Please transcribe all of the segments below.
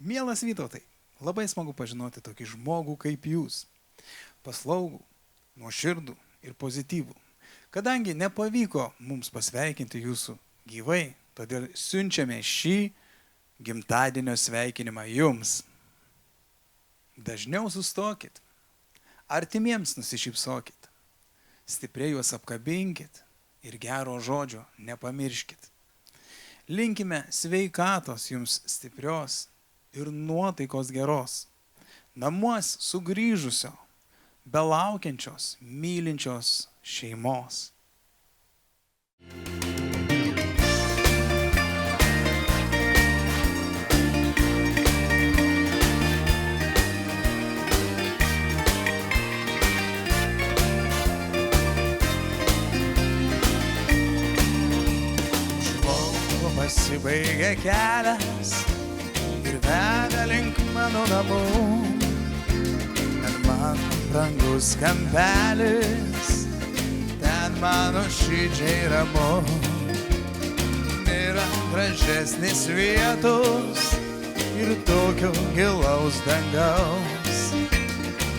Mielas Vytautai, labai smagu pažinoti tokį žmogų kaip jūs. Paslaugų, nuoširdų ir pozityvų. Kadangi nepavyko mums pasveikinti jūsų gyvai, todėl siunčiame šį gimtadienio sveikinimą jums. Dažniau sustokit, artimiems nusišypsokit, stipriai juos apkabinkit ir gero žodžio nepamirškit. Linkime sveikatos jums stiprios ir nuotaikos geros, namuos sugrįžusio, belaukiančios, mylinčios šeimos. Žmogų pasibaigia kelias ir veda link mano namų. Ten mano brangus kampelis, ten mano širdžiai ramu. Nėra gražesnės vietos ir tokio gilaus dangaus.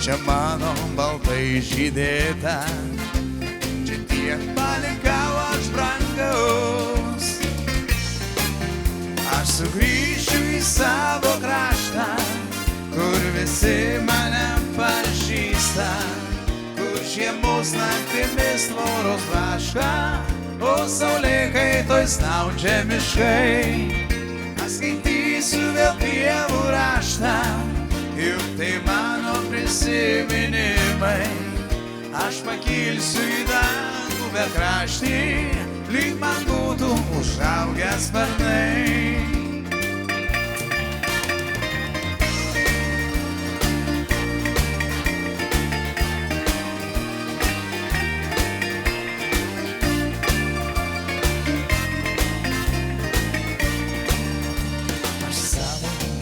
Čia mano baltai žydėta, čia tiek palikau aš brangaus. Aš sugrįšiu į savo kraštą, kur visi mane pažįsta, kur žiemos naktimis tvoros vaška, o saulėkaitoj snaudžia miškai. Aš skaitysiu vėl pievų raštą, juk tai mano prisiminimai. Aš pakilsiu į dangų bekraštį, lyg man būtų užaugę sparnai.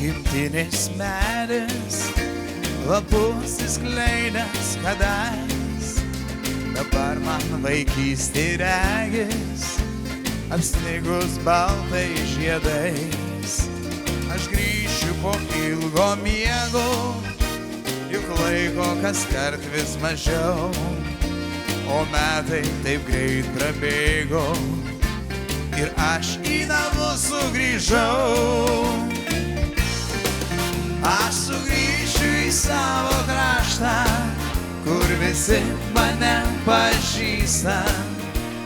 Gimtinės medis, lapus įskleidęs kadais, dabar man vaikystė regis, apsnigus baltai žiedais. Aš grįšiu po ilgo miego, juk laiko kaskart vis mažiau, o metai taip greit prabėgo ir aš į namus sugrįžau. Aš sugrįšiu į savo kraštą, kur visi mane pažįsta,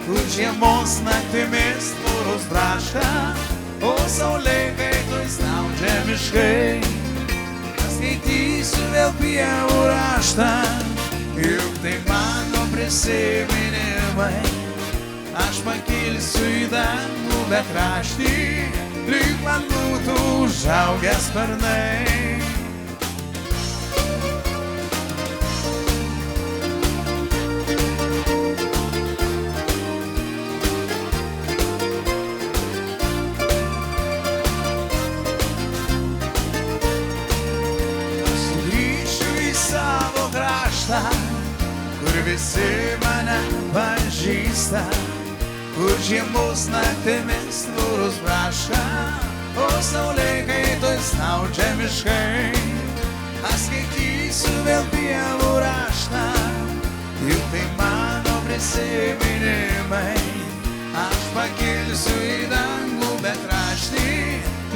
kur žiemos naktimis tvoros braška, o saulėkaitoj snaudžia miškai. Aš skaitysiu vėl pievų raštą, juk tai mano prisiminimai. Aš pakilsiu į dangų bekraštį, lyg man būtų užaugę sparnai. Sugrįšiu į savo kraštą, kur visi mane pažįsta, kur žiemos naktimis tvoros braška, o saulėkaitoj snaudžia miškai. Aš skaitysiu vėl pievų raštą, juk tai mano prisiminimai. Aš pakilsiu į dangų bekraštį,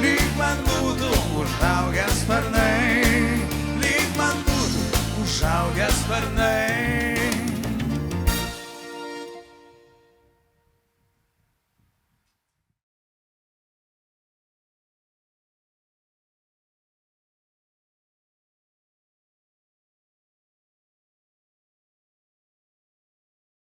lyg man būtų užaugę sparnai, lyg man būtų užaugę sparnai.